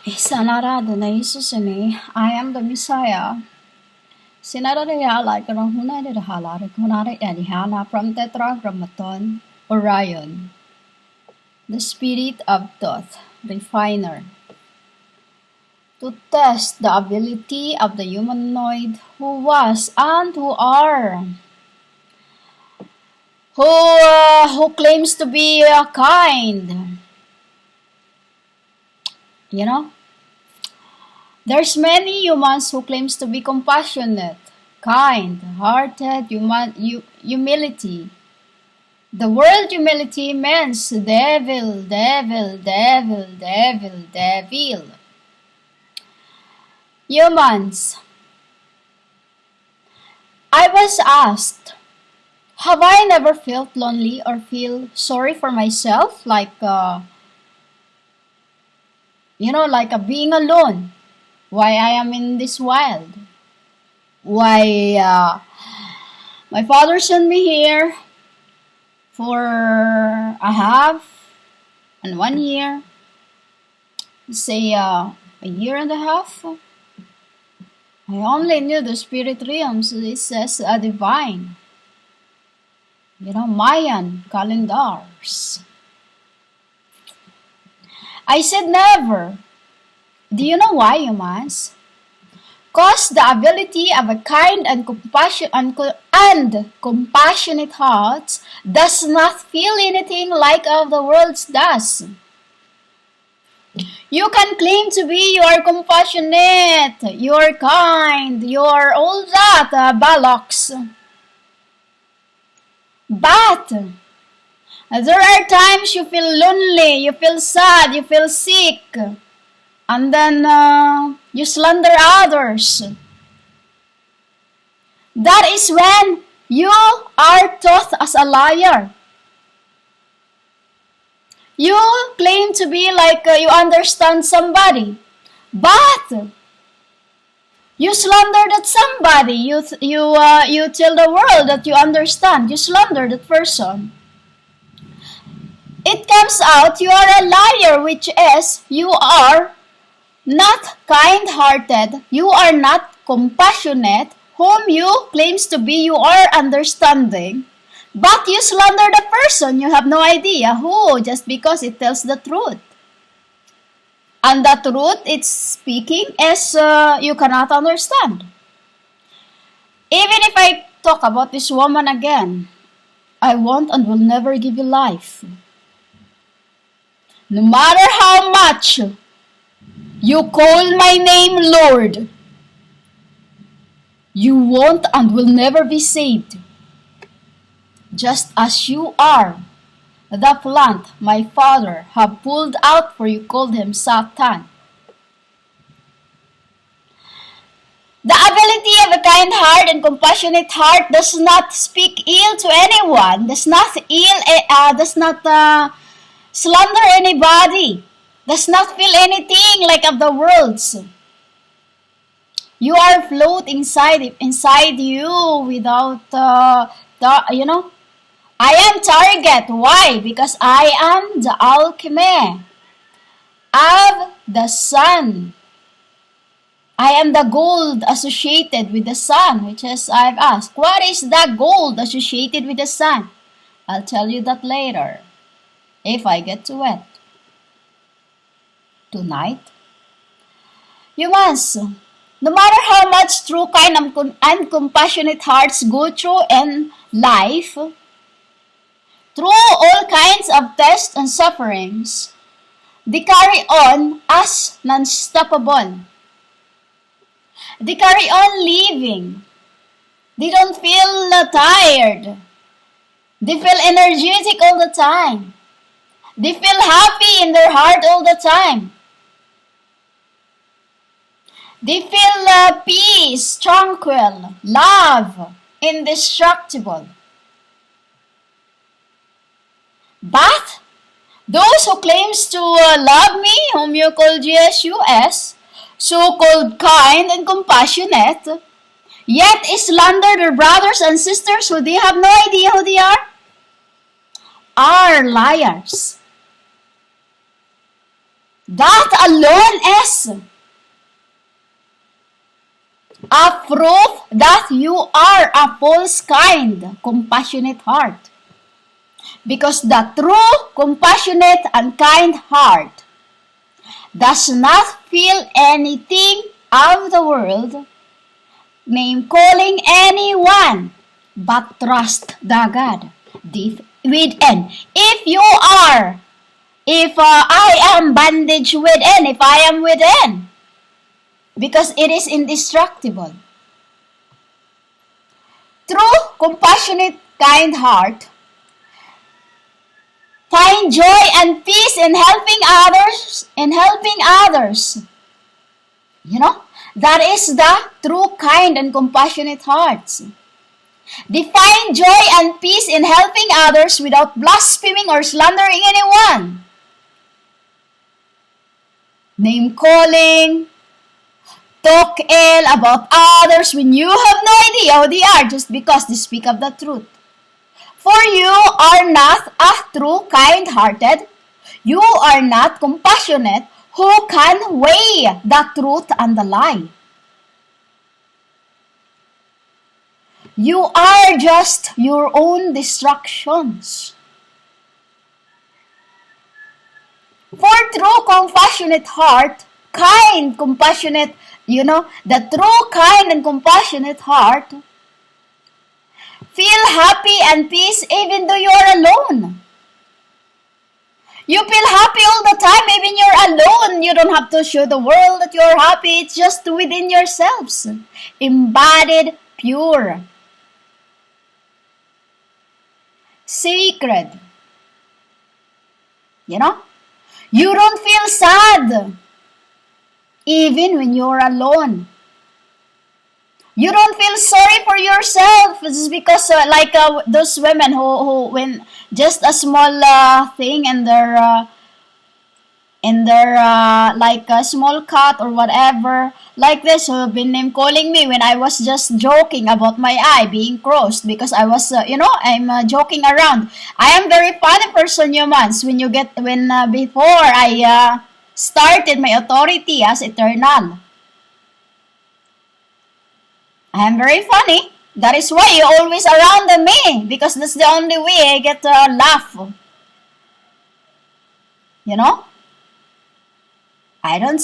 Sanarada na Isusini, I am the Messiah. Sinaraya like Rahuna de Hala, Kunara Adihana from Tetragrammaton, Orion, the spirit of Thoth, refiner. To test the ability of the humanoid who was and who are, who claims to be kind. You know, there's many humans who claims to be compassionate, kind, hearted, humility. The word humility means devil, devil, devil, devil, devil. Humans. I was asked, have I never felt lonely or feel sorry for myself? Like being alone. Why I am in this wild. Why my father sent me here for a half and 1 year. Say a year and a half. I only knew the spirit realms. It says a divine. Mayan calendars. I said never. Do you know why, humans? Because the ability of a kind and compassionate heart does not feel anything like of the world does. You can claim to be you are compassionate, you are kind, you are all that, bollocks. But there are times you feel lonely, you feel sad, you feel sick, and then you slander others. That is when you are taught as a liar. You claim to be like you understand somebody, but you slander that somebody. You tell the world that you understand. You slander that person. It comes out you are a liar, which is you are not kind-hearted. You are not compassionate. Whom you claims to be, you are understanding. But you slander the person, you have no idea who, just because it tells the truth. And the truth it's speaking is you cannot understand. Even if I talk about this woman again, I won't and will never give you life. No matter how much you call my name Lord, you won't and will never be saved. Just as you are, the plant my father have pulled out for you called him Satan. The ability of a kind heart and compassionate heart does not speak ill to anyone, does not slander anybody, does not feel anything like of the world's. You are float inside you without I am target. Why? Because I am the alchemy of the sun. I am the gold associated with the sun, which is I've asked, what is the gold associated with the sun? I'll tell you that later, if I get to it. Tonight, you must, no matter how much true, kind, and compassionate hearts go through in life, through all kinds of tests and sufferings, they carry on as non-stoppable. They carry on living. They don't feel tired. They feel energetic all the time. They feel happy in their heart all the time. They feel peace, tranquil, love, indestructible. But those who claims to love me, whom you call GSUS, so-called kind and compassionate, yet slander their brothers and sisters who they have no idea who they are liars. That alone is a proof that you are a false kind, compassionate heart. Because the true, compassionate, and kind heart does not feel anything of the world, name calling anyone, but trust the God deep within. If I am bandaged within, if I am within, because it is indestructible. True, compassionate, kind heart find joy and peace in helping others, You know, that is the true, kind, and compassionate hearts. They find joy and peace in helping others without blaspheming or slandering anyone. Name calling, talk ill about others when you have no idea who they are just because they speak of the truth. For you are not a true kind-hearted. You are not compassionate who can weigh the truth and the lie. You are just your own distractions. For true compassionate heart, kind, compassionate, the true kind and compassionate heart, feel happy and peace even though you're alone. You feel happy all the time even you're alone. You don't have to show the world that you're happy. It's just within yourselves. Embodied, pure. Sacred. You don't feel sad even when you're alone. You don't feel sorry for yourself. It's because those women who when just a small thing in their like a small cut or whatever like this, who have been name calling me when I was just joking about my eye being crossed because I was I'm joking around. I am very funny person, humans. Before I started my authority as eternal, I am very funny. That is why you're always around me, because that's the only way I get to laugh. I don't,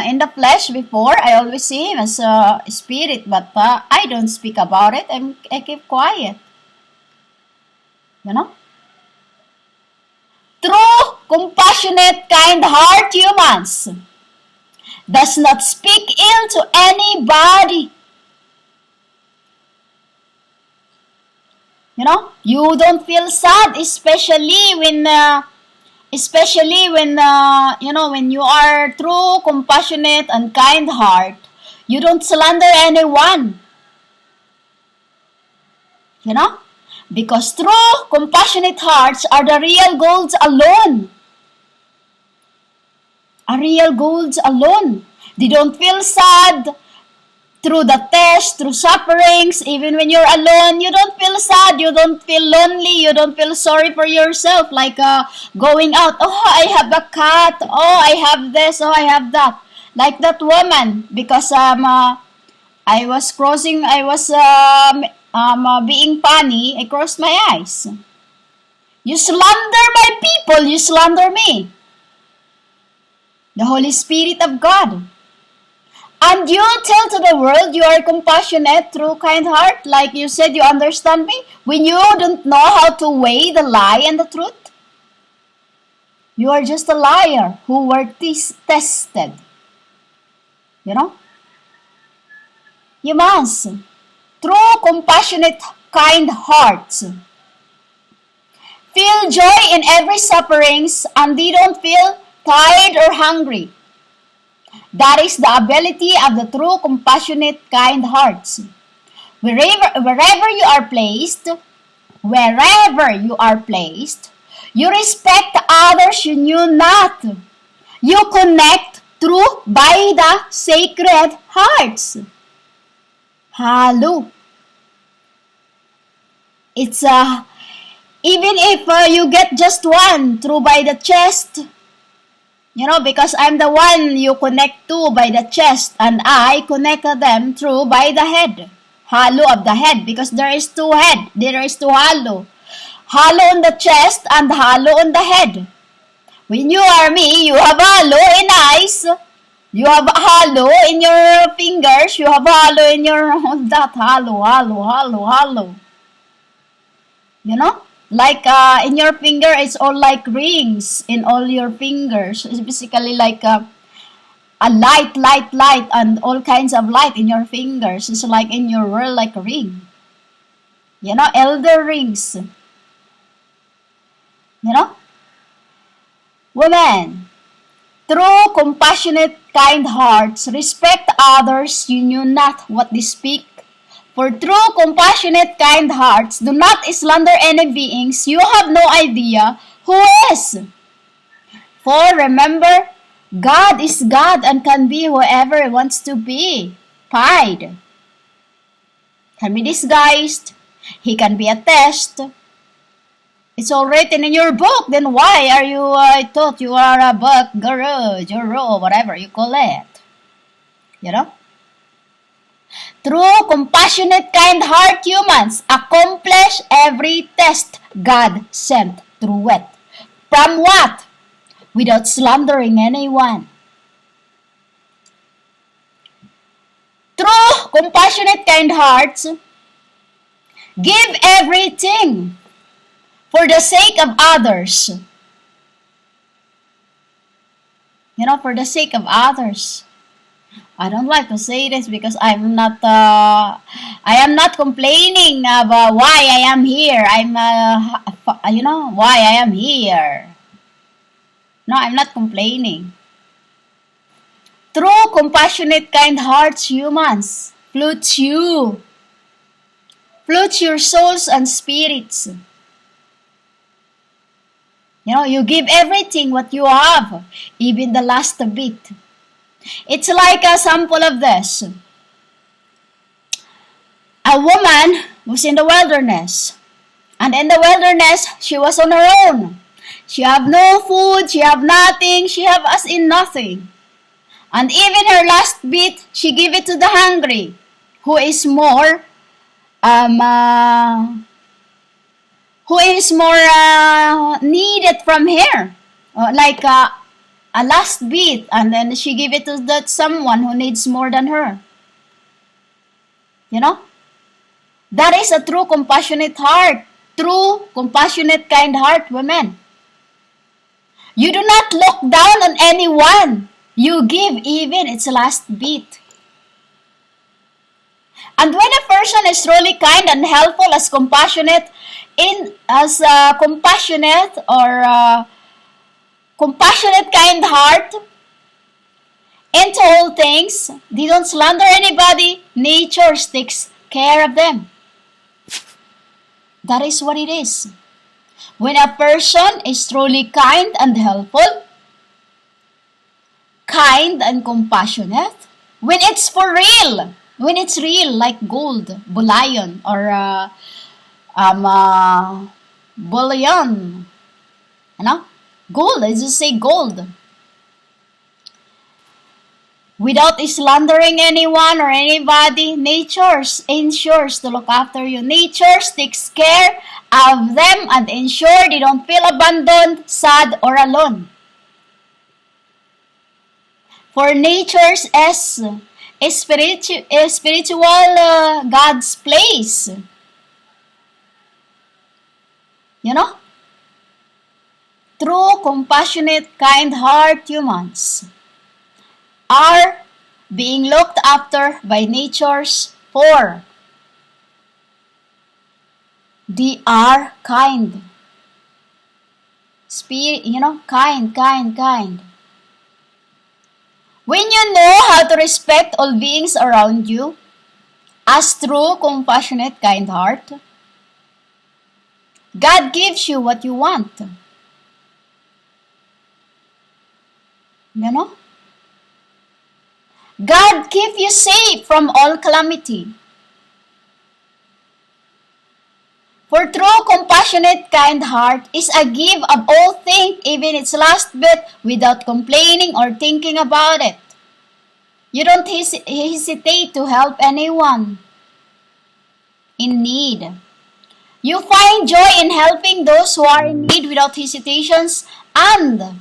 in the flesh before, I always see him as a spirit, but I don't speak about it. I keep quiet. True, compassionate, kind heart humans does not speak ill to anybody. You don't feel sad, especially when when you are true, compassionate, and kind heart. You don't slander anyone. Because true, compassionate hearts are the real golds alone. Are real golds alone. They don't feel sad. Through the test, through sufferings, even when you're alone, you don't feel sad, you don't feel lonely, you don't feel sorry for yourself, like going out, oh, I have a cat, oh, I have this, oh, I have that. Like that woman, because I was being funny, I crossed my eyes. You slander my people, you slander me. The Holy Spirit of God. And you tell to the world you are compassionate, true, kind heart, like you said you understand me, when you don't know how to weigh the lie and the truth. You are just a liar who were tested. You must. True, compassionate, kind hearts feel joy in every sufferings, and they don't feel tired or hungry. That is the ability of the true, compassionate, kind hearts. Wherever you are placed, you respect others you knew not. You connect through by the sacred hearts. Hello. It's even if you get just one through by the chest, Because I'm the one you connect to by the chest, and I connect them through by the head. Hollow of the head, because there is two head. There is two hollow. Hollow on the chest and hollow on the head. When you are me, you have hollow in eyes. You have hollow in your fingers. You have hollow in your, that hollow. Like in your finger, it's all like rings in all your fingers. It's basically like a light, and all kinds of light in your fingers. It's like in your world, like a ring. Elder rings. Women, true, compassionate, kind hearts, respect others, you knew not what they speak. For true, compassionate, kind hearts do not slander any beings you have no idea who is. For remember, God is God and can be whoever He wants to be. Pride can be disguised. He can be a test. It's all written in your book. Then why are you, I thought you are a book guru, whatever you call it. True, compassionate, kind heart humans accomplish every test God sent through it. From what? Without slandering anyone. True, compassionate, kind hearts give everything for the sake of others. For the sake of others. I don't like to say this because I am not complaining about why I am here. Why I am here. No, I'm not complaining. True, compassionate, kind hearts humans flutes your souls and spirits. You give everything what you have, even the last bit. It's like a sample of this. A woman was in the wilderness. And in the wilderness, she was on her own. She have no food, she have nothing, she have as in nothing. And even her last bit, she give it to the hungry, who is more needed from her. A last bit, and then she give it to that someone who needs more than her. That is a true compassionate heart. True, compassionate, kind heart, women. You do not look down on anyone. You give even its last bit. And when a person is truly kind and helpful as compassionate compassionate, kind heart into all things, they don't slander anybody. Nature takes care of them. That is what it is. When a person is truly kind and helpful, kind and compassionate, when it's for real, when it's real, like gold, bullion, or bullion, gold, let's just say gold. Without slandering anyone or anybody, nature ensures to look after you. Nature takes care of them and ensure they don't feel abandoned, sad, or alone. For nature is a spiritual God's place. True, compassionate, kind heart humans are being looked after by nature's poor. They are kind. Kind. When you know how to respect all beings around you as true, compassionate, kind heart, God gives you what you want. God keep you safe from all calamity. For true, compassionate, kind heart is a give of all things, even its last bit, without complaining or thinking about it. You don't hesitate to help anyone in need. You find joy in helping those who are in need without hesitations and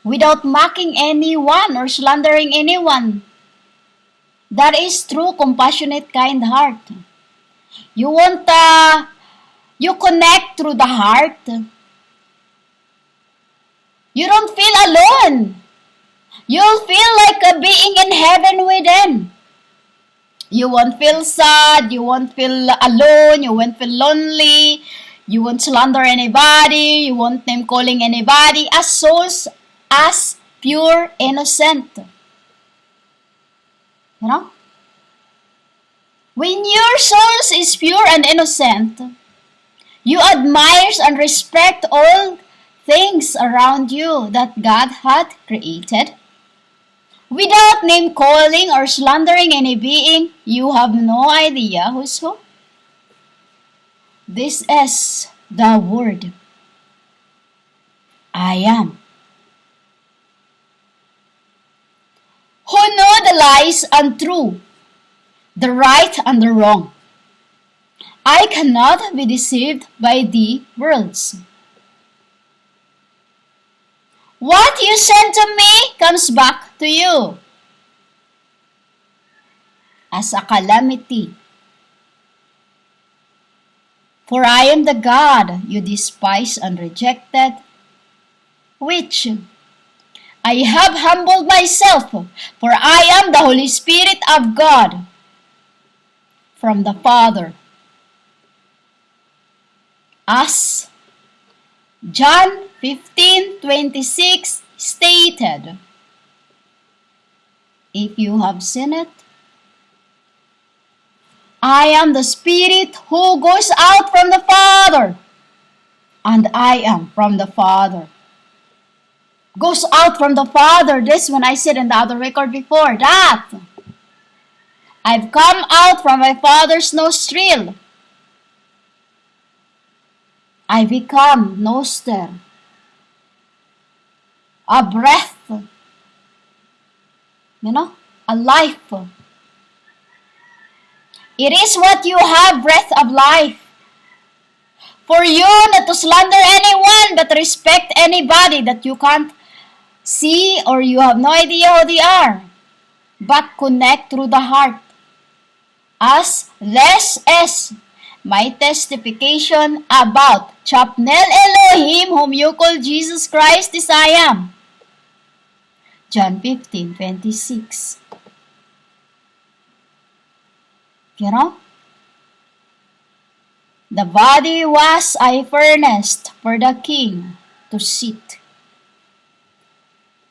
without mocking anyone or slandering anyone. That is true, compassionate, kind heart. You connect through the heart. You don't feel alone. You'll feel like a being in heaven with them. You won't feel sad. You won't feel alone. You won't feel lonely. You won't slander anybody. You won't name calling anybody as souls as pure innocent. You know? When your soul is pure and innocent, you admire and respect all things around you that God had created. Without name calling or slandering any being, you have no idea who's who. This is the word. I am. Who know the lies and true, the right and the wrong. I cannot be deceived by the worlds. What you send to me comes back to you as a calamity. For I am the God you despise and rejected, which I have humbled myself, for I am the Holy Spirit of God from the Father. As John 15:26 stated, if you have seen it, I am the Spirit who goes out from the Father, and I am from the Father. Goes out from the Father. This one I said in the other record before, that I've come out from my Father's nostril. I become noster, a breath, a life. It is what you have, breath of life. For you not to slander anyone, but respect anybody that you can't see or you have no idea who they are, but connect through the heart. As this is my testification about Chapnel Elohim, whom you call Jesus Christ, is I am. John 15:26. The body was a furnace for the king to sit.